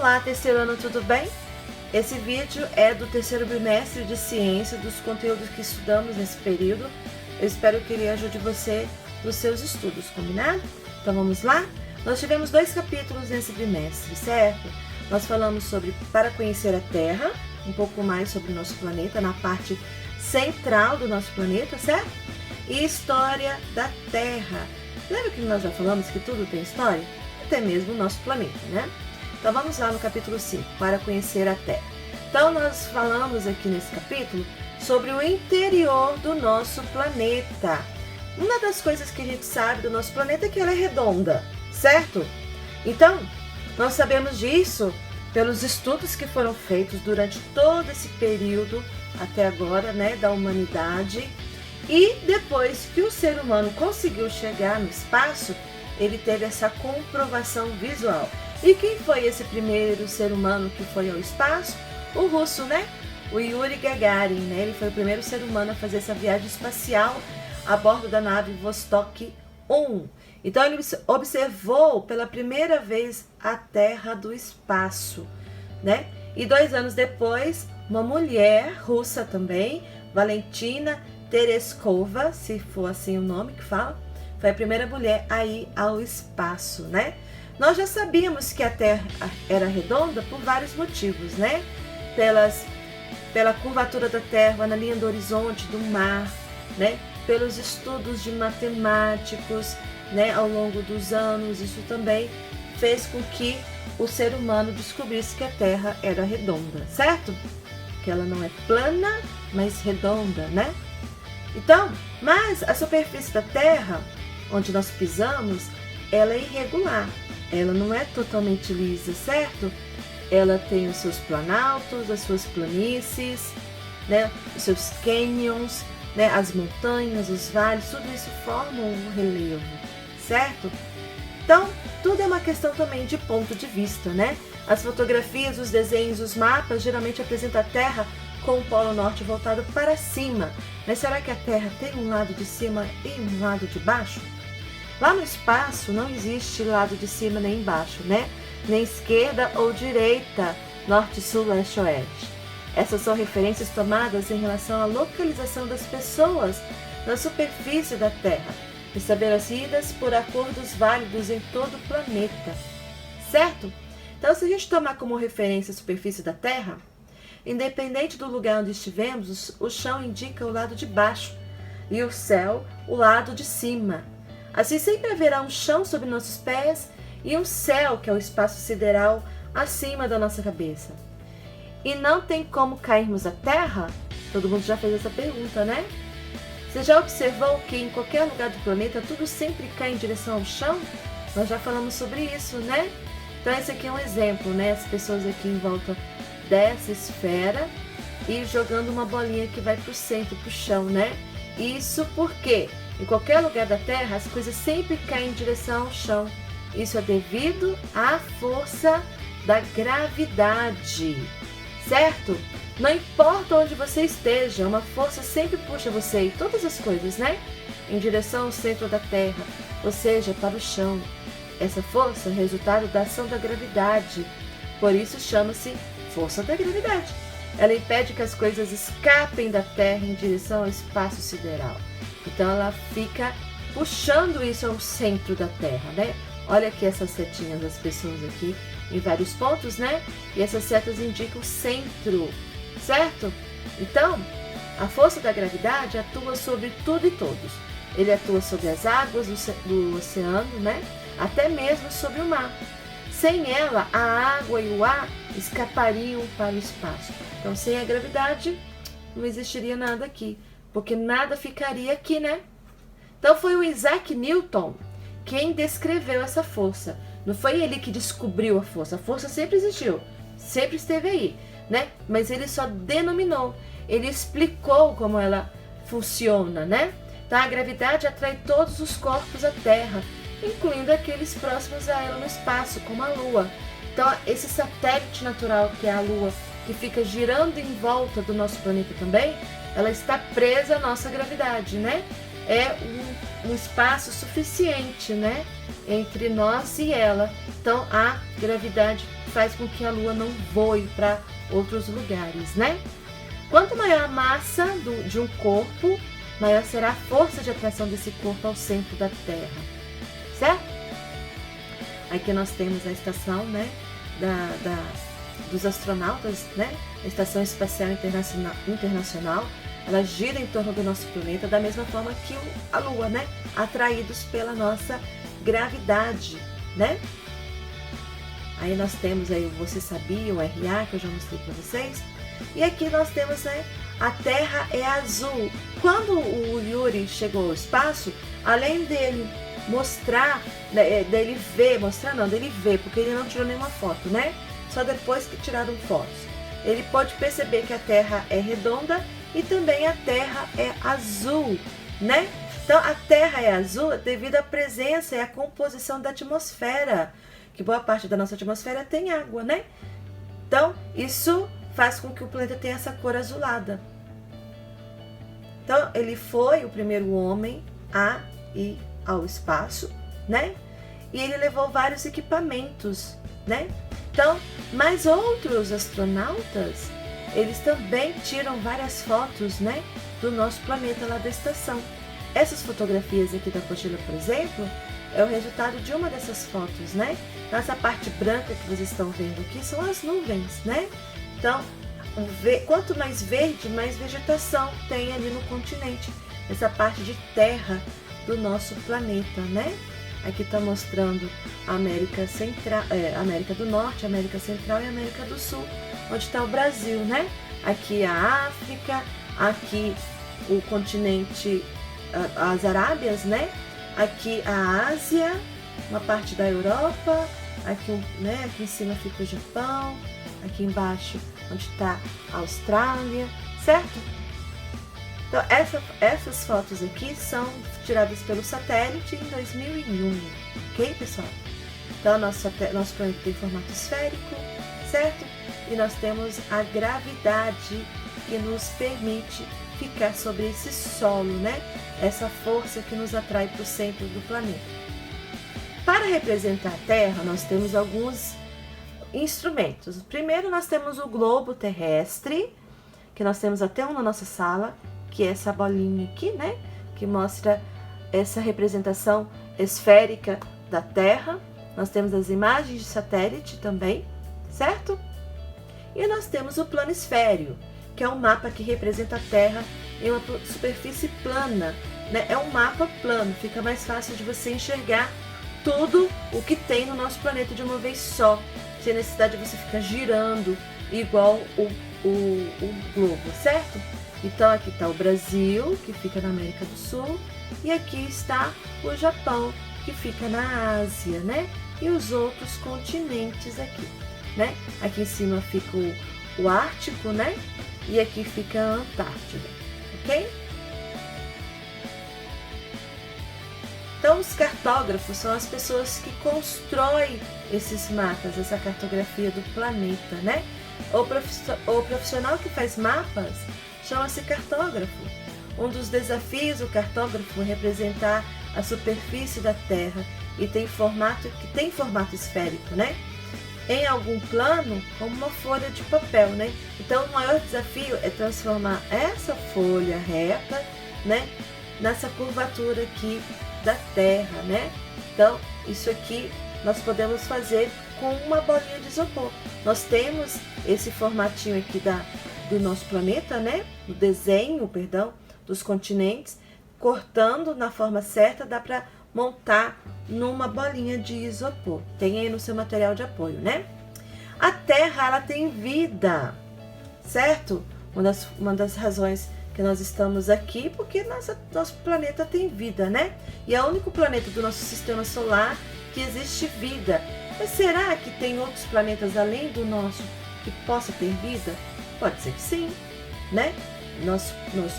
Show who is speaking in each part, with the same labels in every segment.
Speaker 1: Olá, terceiro ano, tudo bem? Esse vídeo é do terceiro bimestre de ciência, dos conteúdos que estudamos nesse período. Eu espero que ele ajude você nos seus estudos, combinado? Então vamos lá? Nós tivemos 2 capítulos nesse bimestre, certo? Nós falamos sobre Para Conhecer a Terra, um pouco mais sobre o nosso planeta, na parte central do nosso planeta, certo? E História da Terra. Lembra que nós já falamos que tudo tem história? Até mesmo o nosso planeta, né? Então vamos lá no capítulo 5, Para Conhecer a Terra. Então nós falamos aqui nesse capítulo sobre o interior do nosso planeta. Uma das coisas que a gente sabe do nosso planeta é que ela é redonda, certo? Então, nós sabemos disso pelos estudos que foram feitos durante todo esse período até agora, né, da humanidade. E depois que o ser humano conseguiu chegar no espaço, ele teve essa comprovação visual. E quem foi esse primeiro ser humano que foi ao espaço? O russo, né? O Yuri Gagarin, né? Ele foi o primeiro ser humano a fazer essa viagem espacial a bordo da nave Vostok 1. Então ele observou pela primeira vez a Terra do espaço, né? E 2 anos depois, uma mulher russa também, Valentina Tereskova, se for assim o nome que fala, foi a primeira mulher a ir ao espaço, né? Nós já sabíamos que a Terra era redonda por vários motivos, né? Pela curvatura da Terra na linha do horizonte do mar, né? Pelos estudos de matemáticos, né? Ao longo dos anos, isso também fez com que o ser humano descobrisse que a Terra era redonda, certo? Que ela não é plana, mas redonda, né? Então, mas a superfície da Terra, onde nós pisamos, ela é irregular. Ela não é totalmente lisa, certo? Ela tem os seus planaltos, as suas planícies, né? Os seus canyons, né? As montanhas, os vales, tudo isso forma um relevo, certo? Então, tudo é uma questão também de ponto de vista, né? As fotografias, os desenhos, os mapas geralmente apresentam a Terra com o Polo Norte voltado para cima. Mas será que a Terra tem um lado de cima e um lado de baixo? Lá no espaço não existe lado de cima nem embaixo, né? Nem esquerda ou direita, norte, sul, leste, oeste. Essas são referências tomadas em relação à localização das pessoas na superfície da Terra, estabelecidas por acordos válidos em todo o planeta, certo? Então, se a gente tomar como referência a superfície da Terra, independente do lugar onde estivemos, o chão indica o lado de baixo e o céu o lado de cima. Assim, sempre haverá um chão sob nossos pés e um céu, que é o espaço sideral, acima da nossa cabeça. E não tem como cairmos à terra? Todo mundo já fez essa pergunta, né? Você já observou que em qualquer lugar do planeta tudo sempre cai em direção ao chão? Nós já falamos sobre isso, né? Então esse aqui é um exemplo, né? As pessoas aqui em volta dessa esfera e jogando uma bolinha que vai para o centro, para o chão, né? Isso porque em qualquer lugar da Terra, as coisas sempre caem em direção ao chão. Isso é devido à força da gravidade, certo? Não importa onde você esteja, uma força sempre puxa você e todas as coisas, né? Em direção ao centro da Terra, ou seja, para o chão. Essa força é resultado da ação da gravidade, por isso chama-se força da gravidade. Ela impede que as coisas escapem da Terra em direção ao espaço sideral. Então ela fica puxando isso ao centro da Terra, né? Olha aqui essas setinhas das pessoas aqui em vários pontos, né? E essas setas indicam o centro, certo? Então, a força da gravidade atua sobre tudo e todos. Ele atua sobre as águas do oceano, né? Até mesmo sobre o mar. Sem ela, a água e o ar escapariam para o espaço. Então, sem a gravidade, não existiria nada aqui. Porque nada ficaria aqui, né? Então foi o Isaac Newton quem descreveu essa força. Não foi ele que descobriu a força sempre existiu, sempre esteve aí, né? Mas ele só denominou, ele explicou como ela funciona, né? Então a gravidade atrai todos os corpos à Terra, incluindo aqueles próximos a ela no espaço, como a Lua. Então esse satélite natural que é a Lua, que fica girando em volta do nosso planeta também, ela está presa à nossa gravidade, né? É um espaço suficiente, né? Entre nós e ela. Então, há gravidade faz com que a Lua não voe para outros lugares, né? Quanto maior a massa de um corpo, maior será a força de atração desse corpo ao centro da Terra, certo? Aqui nós temos a estação, né, dos astronautas, né? A Estação Espacial Internacional, ela gira em torno do nosso planeta da mesma forma que a Lua, né? Atraídos pela nossa gravidade, né? Aí nós temos aí o Você Sabia, o RA, que eu já mostrei para vocês. E aqui nós temos, né, a Terra é azul. Quando o Yuri chegou ao espaço, além dele mostrar, dele ver, porque ele não tirou nenhuma foto, né? Só depois que tiraram fotos. Ele pode perceber que a Terra é redonda e também a Terra é azul, né? Então a Terra é azul devido à presença e à composição da atmosfera, que boa parte da nossa atmosfera tem água, né? Então isso faz com que o planeta tenha essa cor azulada. Então ele foi o primeiro homem a ir ao espaço, né? E ele levou vários equipamentos, né? Então, mas outros astronautas, eles também tiram várias fotos, né, do nosso planeta lá da estação. Essas fotografias aqui da apostila, por exemplo, é o resultado de uma dessas fotos, né? Essa parte branca que vocês estão vendo aqui são as nuvens, né? Então, quanto mais verde, mais vegetação tem ali no continente, essa parte de terra do nosso planeta, né? Aqui está mostrando a América Central, América do Norte, América Central e América do Sul, onde está o Brasil, né? Aqui a África, aqui o continente, as Arábias, né? Aqui a Ásia, uma parte da Europa, aqui, né? Aqui em cima fica o Japão, aqui embaixo onde está a Austrália, certo? Então essas fotos aqui são tiradas pelo satélite em 2001, ok, pessoal? Então nosso planeta tem formato esférico, certo? E nós temos a gravidade que nos permite ficar sobre esse solo, né? Essa força que nos atrai para o centro do planeta. Para representar a Terra, nós temos alguns instrumentos. Primeiro nós temos o globo terrestre, que nós temos até um na nossa sala, que é essa bolinha aqui, né? Que mostra essa representação esférica da Terra. Nós temos as imagens de satélite também, certo? E nós temos o planisfério, que é um mapa que representa a Terra em uma superfície plana, né? É um mapa plano, fica mais fácil de você enxergar tudo o que tem no nosso planeta de uma vez só, sem necessidade de você ficar girando igual o globo, certo? Então aqui está o Brasil, que fica na América do Sul, e aqui está o Japão, que fica na Ásia, né? E os outros continentes aqui, né? Aqui em cima fica o Ártico, né? E aqui fica a Antártida, ok? Então os cartógrafos são as pessoas que constroem esses mapas, essa cartografia do planeta, né? O profissional que faz mapas chama-se cartógrafo. Um dos desafios do cartógrafo é representar a superfície da Terra e tem formato esférico, né? Em algum plano, como uma folha de papel, né? Então o maior desafio é transformar essa folha reta, né, nessa curvatura aqui da Terra, né? Então isso aqui nós podemos fazer com uma bolinha de isopor. Nós temos esse formatinho aqui do nosso planeta, né? Do desenho, perdão, dos continentes, cortando na forma certa, dá para montar numa bolinha de isopor. Tem aí no seu material de apoio, né? A Terra, ela tem vida, certo? Uma das razões que nós estamos aqui, porque nosso planeta tem vida, né? E é o único planeta do nosso sistema solar que existe vida. Mas será que tem outros planetas além do nosso que possa ter vida? Pode ser que sim, né? Nosso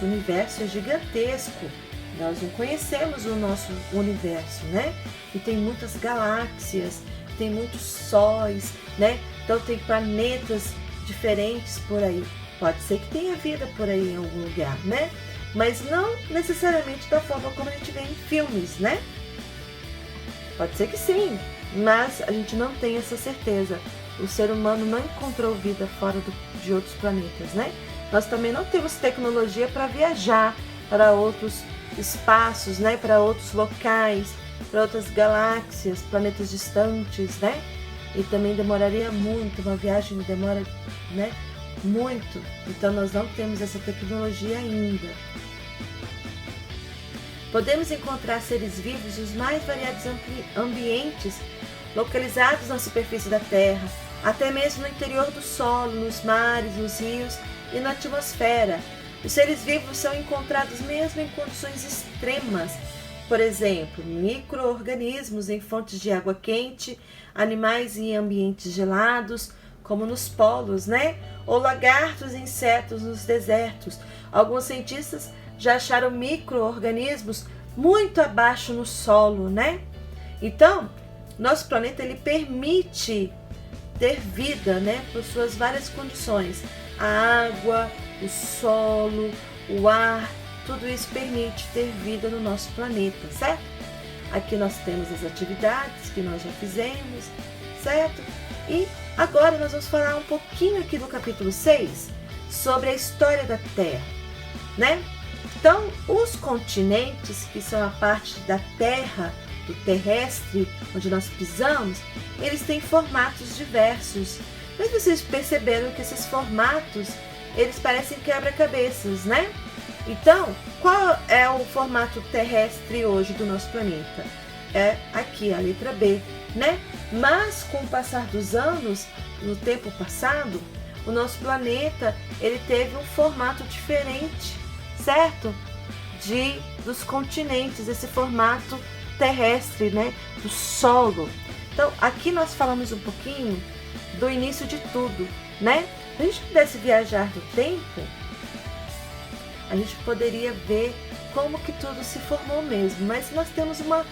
Speaker 1: universo é gigantesco. Nós não conhecemos o nosso universo, né? E tem muitas galáxias, tem muitos sóis, né? Então tem planetas diferentes por aí. Pode ser que tenha vida por aí em algum lugar, né? Mas não necessariamente da forma como a gente vê em filmes, né? Pode ser que sim, mas a gente não tem essa certeza. o ser humano não encontrou vida fora de outros planetas, né? Nós também não temos tecnologia para viajar para outros espaços, né? Para outros locais, para outras galáxias, planetas distantes, né? E também demoraria muito, uma viagem demora, né? Muito. Então nós não temos essa tecnologia ainda. Podemos encontrar seres vivos nos mais variados ambientes localizados na superfície da Terra, até mesmo no interior do solo, nos mares, nos rios e na atmosfera. Os seres vivos são encontrados mesmo em condições extremas, por exemplo, micro-organismos em fontes de água quente, animais em ambientes gelados, como nos polos, né? Ou lagartos e insetos nos desertos. Alguns cientistas já acharam micro-organismos muito abaixo no solo, né? Então, nosso planeta ele permite ter vida, né? Por suas várias condições. A água, o solo, o ar, tudo isso permite ter vida no nosso planeta, certo? Aqui nós temos as atividades que nós já fizemos, certo? E agora nós vamos falar um pouquinho aqui do capítulo 6 sobre a história da Terra, né? Então, os continentes, que são a parte da Terra, do terrestre, onde nós pisamos, eles têm formatos diversos. Mas vocês perceberam que esses formatos, eles parecem quebra-cabeças, né? Então, qual é o formato terrestre hoje do nosso planeta? É aqui, a letra B, né? Mas com o passar dos anos, no tempo passado, o nosso planeta, ele teve um formato diferente, certo? Dos continentes, esse formato terrestre, né? Do solo. Então, aqui nós falamos um pouquinho do início de tudo, né? Se a gente pudesse viajar no tempo, a gente poderia ver como que tudo se formou mesmo, mas nós temos uma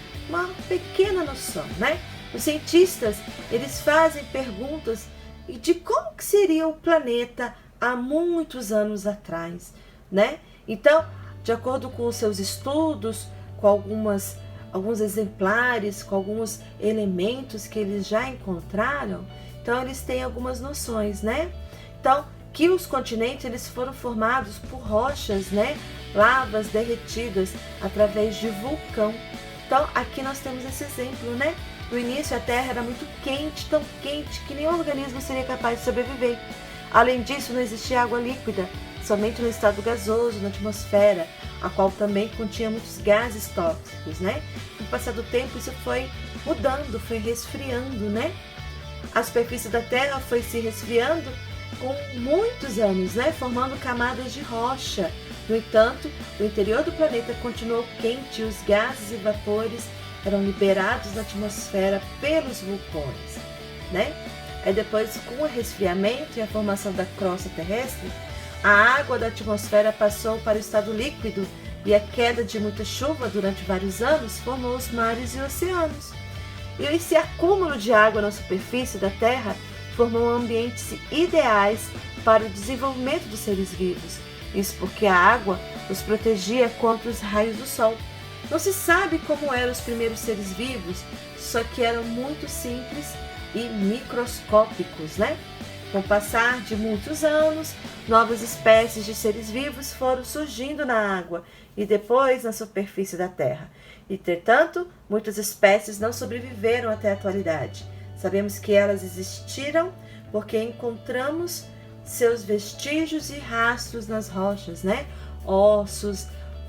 Speaker 1: pequena noção, né? Os cientistas, eles fazem perguntas de como que seria o planeta há muitos anos atrás, né? Então, de acordo com os seus estudos, com alguns exemplares, com alguns elementos que eles já encontraram, então eles têm algumas noções, né? Então, que os continentes eles foram formados por rochas, né? Lavas derretidas através de vulcão. Então, aqui nós temos esse exemplo, né? No início a Terra era muito quente, tão quente que nenhum organismo seria capaz de sobreviver. Além disso, não existia água líquida, somente no estado gasoso, na atmosfera, a qual também continha muitos gases tóxicos, né? Com o passar do tempo, isso foi mudando, foi resfriando, né? A superfície da Terra foi se resfriando com muitos anos, né? Formando camadas de rocha. No entanto, o interior do planeta continuou quente e os gases e vapores eram liberados na atmosfera pelos vulcões, né? Aí depois, com o resfriamento e a formação da crosta terrestre, a água da atmosfera passou para o estado líquido e a queda de muita chuva durante vários anos formou os mares e oceanos. E esse acúmulo de água na superfície da Terra formou ambientes ideais para o desenvolvimento dos seres vivos. Isso porque a água os protegia contra os raios do sol. Não se sabe como eram os primeiros seres vivos, só que eram muito simples e microscópicos, né? Com o passar de muitos anos, novas espécies de seres vivos foram surgindo na água e depois na superfície da Terra. Entretanto, muitas espécies não sobreviveram até a atualidade. Sabemos que elas existiram porque encontramos seus vestígios e rastros nas rochas, né? Ossos,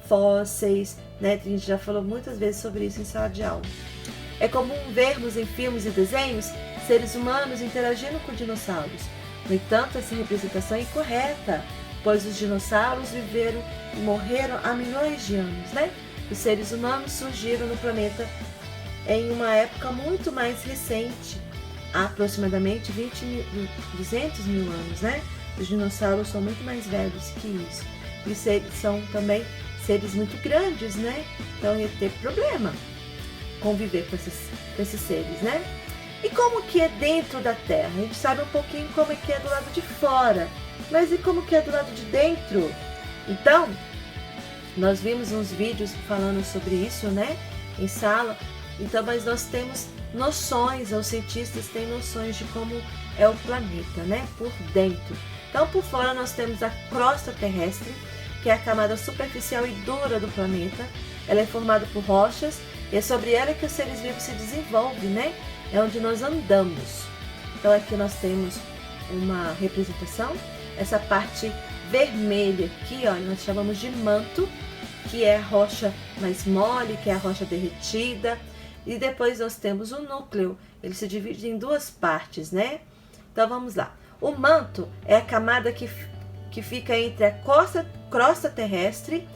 Speaker 1: fósseis, né? A gente já falou muitas vezes sobre isso em sala de aula. É comum vermos em filmes e desenhos seres humanos interagindo com dinossauros. No entanto, essa representação é incorreta, pois os dinossauros viveram e morreram há milhões de anos, né? Os seres humanos surgiram no planeta em uma época muito mais recente, há aproximadamente 200 mil anos, né? Os dinossauros são muito mais velhos que isso. E eles são também seres muito grandes, né? Então ia ter problema conviver com esses seres, né? E como que é dentro da Terra? A gente sabe um pouquinho como é que é do lado de fora, mas e como que é do lado de dentro? Então, nós vimos uns vídeos falando sobre isso, né? Em sala. Então, mas nós temos noções, os cientistas têm noções de como é o planeta, né? Por dentro. Então, por fora nós temos a crosta terrestre, que é a camada superficial e dura do planeta. Ela é formada por rochas e é sobre ela que os seres vivos se desenvolvem, né? É onde nós andamos. Então, aqui nós temos uma representação. Essa parte vermelha aqui, ó, nós chamamos de manto, que é a rocha mais mole, que é a rocha derretida. E depois nós temos o núcleo. Ele se divide em duas partes, né? Então vamos lá. O manto é a camada que fica entre a crosta terrestre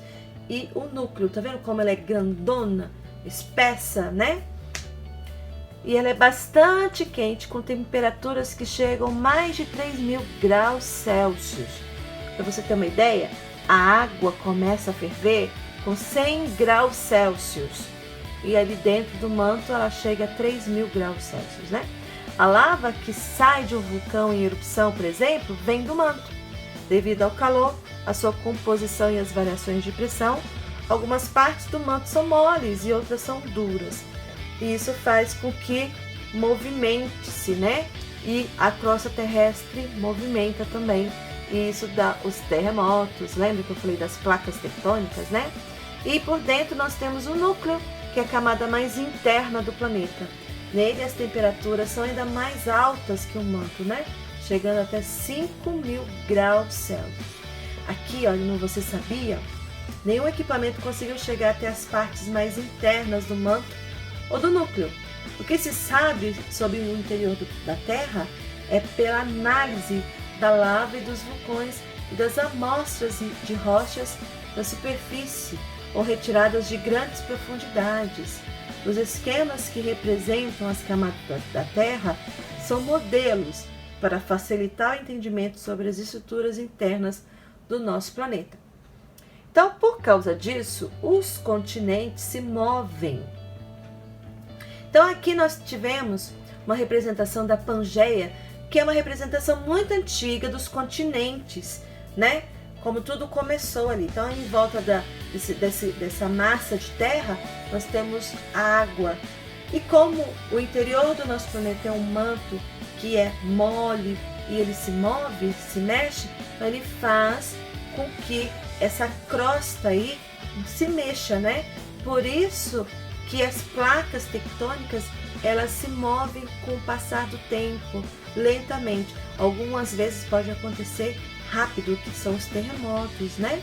Speaker 1: e o núcleo. Tá vendo como ela é grandona, espessa, né? E ela é bastante quente, com temperaturas que chegam mais de 3.000 graus Celsius. Para você ter uma ideia, a água começa a ferver com 100 graus Celsius. E ali dentro do manto ela chega a 3.000 graus Celsius, né? A lava que sai de um vulcão em erupção, por exemplo, vem do manto. Devido ao calor, a sua composição e as variações de pressão, algumas partes do manto são moles e outras são duras. E isso faz com que movimente-se, né? E a crosta terrestre movimenta também. E isso dá os terremotos. Lembra que eu falei das placas tectônicas, né? E por dentro nós temos o núcleo, que é a camada mais interna do planeta. Nele as temperaturas são ainda mais altas que o manto, né? Chegando até 5.000 graus Celsius. Aqui, olha, não você sabia? Nenhum equipamento conseguiu chegar até as partes mais internas do manto ou do núcleo. O que se sabe sobre o interior da Terra é pela análise da lava e dos vulcões e das amostras de rochas da superfície ou retiradas de grandes profundidades. Os esquemas que representam as camadas da Terra são modelos para facilitar o entendimento sobre as estruturas internas do nosso planeta. Então, por causa disso, os continentes se movem. Então, aqui nós tivemos uma representação da Pangeia, que é uma representação muito antiga dos continentes, né? Como tudo começou ali. Então, em volta dessa massa de terra, nós temos a água. E como o interior do nosso planeta é um manto que é mole e ele se move, se mexe, então ele faz com que essa crosta aí se mexa, né? Por isso que as placas tectônicas, elas se movem com o passar do tempo, lentamente. Algumas vezes pode acontecer rápido, que são os terremotos, né?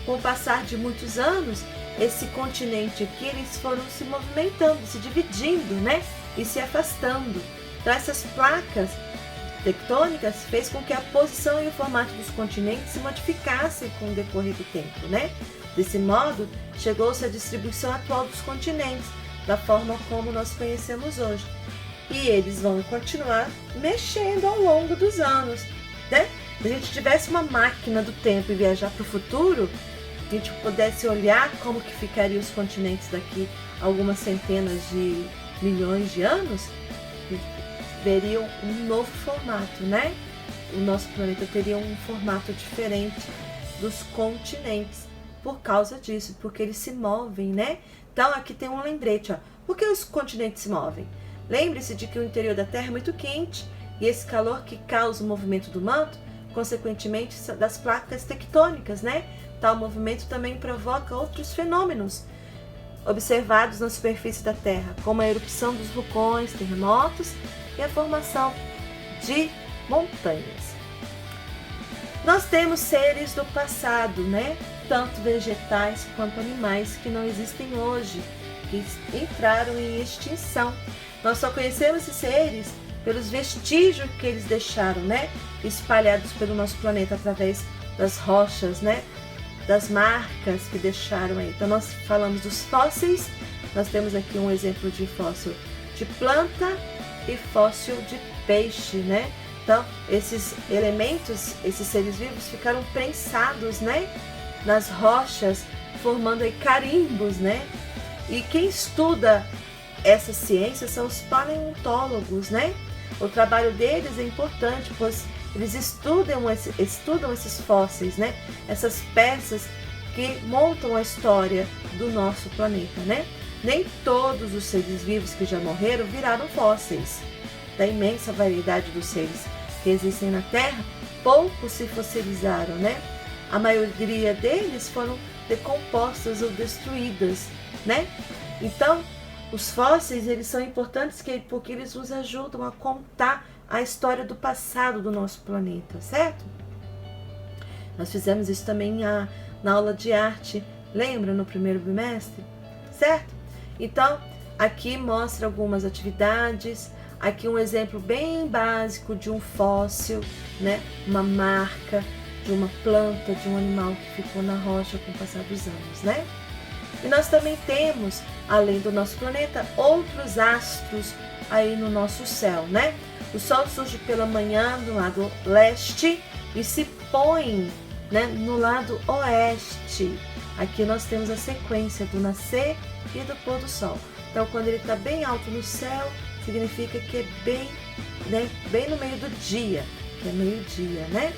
Speaker 1: Com o passar de muitos anos, esse continente aqui, eles foram se movimentando, se dividindo, né? E se afastando. Então, essas placas tectônicas fez com que a posição e o formato dos continentes se modificassem com o decorrer do tempo, né? Desse modo, chegou-se à distribuição atual dos continentes, da forma como nós conhecemos hoje. E eles vão continuar mexendo ao longo dos anos, né? Se a gente tivesse uma máquina do tempo e viajar para o futuro, a gente pudesse olhar como que ficariam os continentes daqui a algumas centenas de milhões de anos, veriam um novo formato, né? O nosso planeta teria um formato diferente dos continentes por causa disso, porque eles se movem, né? Então aqui tem um lembrete, ó. Por que os continentes se movem? Lembre-se de que o interior da Terra é muito quente e esse calor que causa o movimento do manto, consequentemente das placas tectônicas, né? Tal movimento também provoca outros fenômenos observados na superfície da Terra, como a erupção dos vulcões, terremotos e a formação de montanhas. Nós temos seres do passado, né? Tanto vegetais quanto animais que não existem hoje, que entraram em extinção. Nós só conhecemos esses seres pelos vestígios que eles deixaram, né? Espalhados pelo nosso planeta através das rochas, né? Das marcas que deixaram aí. Então nós falamos dos fósseis, nós temos aqui um exemplo de fóssil de planta e fóssil de peixe, né? Então esses elementos, esses seres vivos ficaram prensados, né? Nas rochas, formando aí carimbos, né? E quem estuda essa ciência são os paleontólogos, né? O trabalho deles é importante, pois eles estudam esses fósseis, né? Essas peças que montam a história do nosso planeta, né? Nem todos os seres vivos que já morreram viraram fósseis da imensa variedade dos seres. que existem na Terra, poucos se fossilizaram, né? A maioria deles foram decompostas ou destruídas, né? Então, os fósseis, eles são importantes porque eles nos ajudam a contar a história do passado do nosso planeta, certo? Nós fizemos isso também na aula de arte, lembra, no primeiro bimestre, certo? Então, aqui mostra algumas atividades, aqui um exemplo bem básico de um fóssil, né? Uma marca de uma planta, de um animal que ficou na rocha com o passar dos anos, né? E nós também temos, além do nosso planeta, outros astros aí no nosso céu, né? O Sol surge pela manhã do lado leste e se põe, né, no lado oeste. Aqui nós temos a sequência do nascer e do pôr do Sol. Então, quando ele está bem alto no céu, significa que é bem, né, bem no meio do dia, que é meio-dia, né?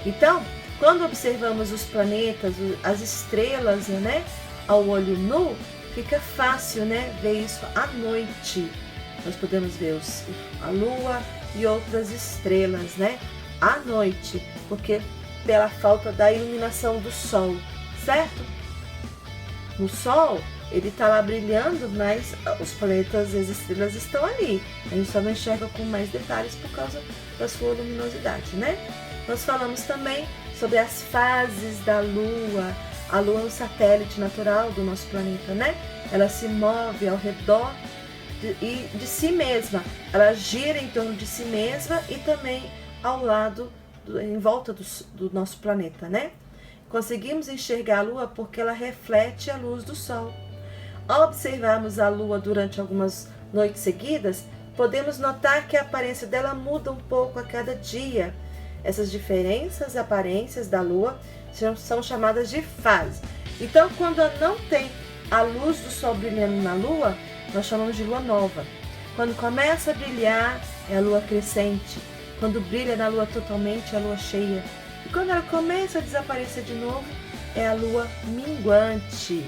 Speaker 1: Então, quando observamos os planetas, as estrelas, né, ao olho nu, fica fácil, né, ver isso à noite. Nós podemos ver a Lua e outras estrelas, né, à noite, porque pela falta da iluminação do Sol, certo? No Sol, ele está lá brilhando, mas os planetas e as estrelas estão ali. A gente só não enxerga com mais detalhes por causa da sua luminosidade, né? Nós falamos também sobre as fases da Lua. A Lua é um satélite natural do nosso planeta, né? Ela se move ao redor de si mesma. Ela gira em torno de si mesma e também ao lado, em volta do nosso planeta, né? Conseguimos enxergar a Lua porque ela reflete a luz do Sol. Ao observarmos a Lua durante algumas noites seguidas, podemos notar que a aparência dela muda um pouco a cada dia. Essas diferenças, aparências da Lua são chamadas de fase. Então, quando não tem a luz do Sol brilhando na Lua, nós chamamos de Lua nova. Quando começa a brilhar, é a Lua crescente. Quando brilha na Lua totalmente, é a Lua cheia. E quando ela começa a desaparecer de novo, é a Lua minguante.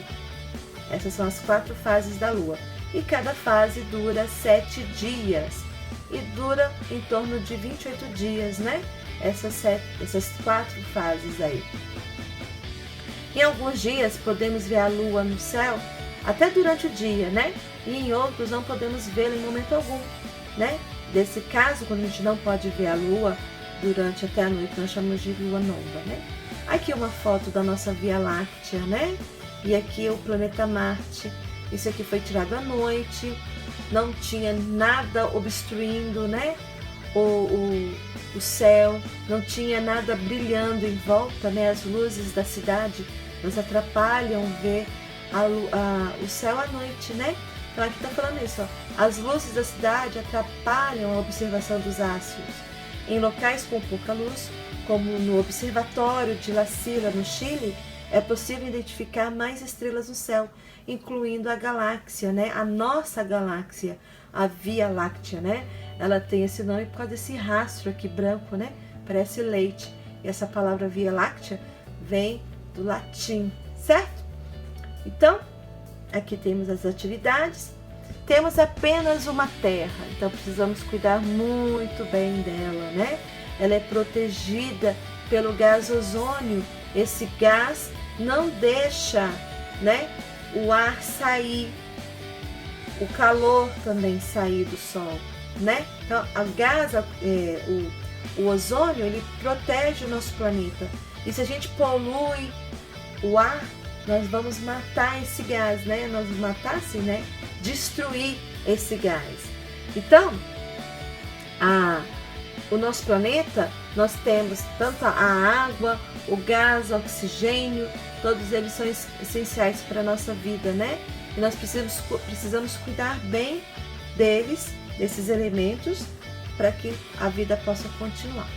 Speaker 1: Essas são as 4 fases da Lua. E cada fase dura 7 dias. E dura em torno de 28 dias, né? Essas 4 fases aí. Em alguns dias podemos ver a Lua no céu até durante o dia, né? E em outros não podemos vê-la em momento algum, né? Desse caso, quando a gente não pode ver a Lua durante até a noite, nós chamamos de Lua nova, né? Aqui uma foto da nossa Via Láctea, né? E aqui o planeta Marte. Isso aqui foi tirado à noite, não tinha nada obstruindo, né? O céu, não tinha nada brilhando em volta, né? As luzes da cidade nos atrapalham ver o céu à noite, né? Então aqui está falando isso, ó. As luzes da cidade atrapalham a observação dos astros. Em locais com pouca luz, como no Observatório de La Silla, no Chile, é possível identificar mais estrelas no céu, incluindo a galáxia, né? A nossa galáxia, a Via Láctea, né? Ela tem esse nome por causa desse rastro aqui branco, né? Parece leite. E essa palavra Via Láctea vem do latim, certo? Então, aqui temos as atividades. Temos apenas uma Terra, então precisamos cuidar muito bem dela, né? Ela é protegida pelo gás ozônio. Esse gás não deixa, né, o ar sair, o calor também sair do Sol, né? Então, o ozônio, ele protege o nosso planeta. E se a gente polui o ar, nós vamos matar esse gás, né? Nós vamos matar, assim, né? Destruir esse gás. Então, o nosso planeta, nós temos tanto a água, o gás, o oxigênio, todos eles são essenciais para a nossa vida, né? E nós precisamos cuidar bem desses elementos, para que a vida possa continuar.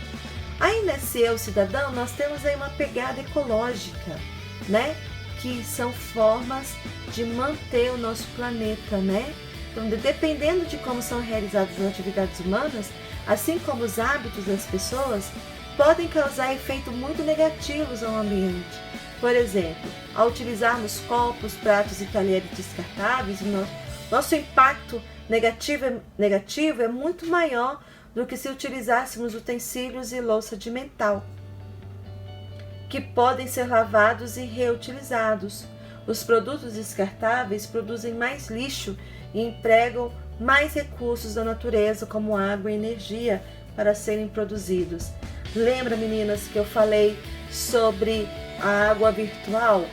Speaker 1: Aí nesse Eu Cidadão, nós temos aí uma pegada ecológica, né? Que são formas de manter o nosso planeta, né? Então, dependendo de como são realizadas as atividades humanas, assim como os hábitos das pessoas, podem causar efeitos muito negativos ao ambiente. Por exemplo, ao utilizarmos copos, pratos e talheres descartáveis, nosso impacto negativo é muito maior do que se utilizássemos utensílios e louça de metal, que podem ser lavados e reutilizados. Os produtos descartáveis produzem mais lixo e empregam mais recursos da natureza, como água e energia, para serem produzidos. Lembra, meninas, que eu falei sobre a água virtual,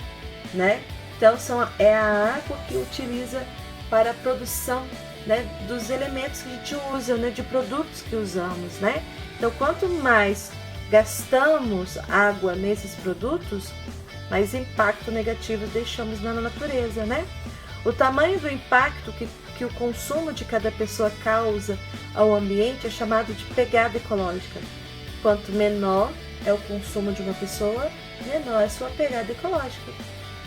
Speaker 1: né? Então, é a água que utiliza para a produção, né, dos elementos que a gente usa, né, de produtos que usamos, né? Então, quanto mais gastamos água nesses produtos, mais impacto negativo deixamos na natureza, né? O tamanho do impacto que o consumo de cada pessoa causa ao ambiente é chamado de pegada ecológica. Quanto menor é o consumo de uma pessoa, menor é sua pegada ecológica.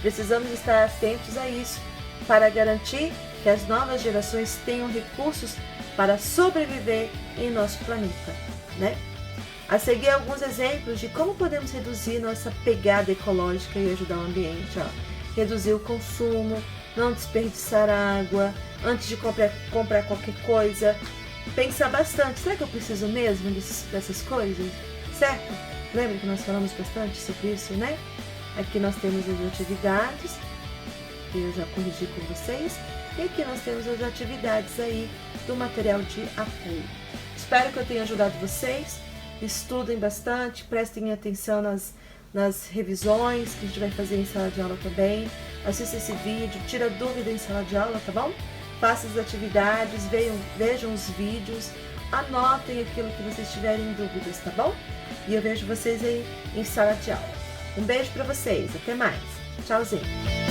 Speaker 1: Precisamos estar atentos a isso para garantir que as novas gerações tenham recursos para sobreviver em nosso planeta, né? A seguir, alguns exemplos de como podemos reduzir nossa pegada ecológica e ajudar o ambiente. Reduzir o consumo, não desperdiçar água, antes de comprar qualquer coisa, pensar bastante, será que eu preciso mesmo dessas coisas? Certo? Lembra que nós falamos bastante sobre isso, né? Aqui nós temos as atividades, que eu já corrigi com vocês, e aqui nós temos as atividades aí do material de apoio. Espero que eu tenha ajudado vocês. Estudem bastante, prestem atenção nas revisões que a gente vai fazer em sala de aula também. Assista esse vídeo, tira dúvida em sala de aula, tá bom? Faça as atividades, vejam os vídeos, anotem aquilo que vocês tiverem dúvidas, tá bom? E eu vejo vocês aí em sala de aula. Um beijo pra vocês, até mais. Tchauzinho.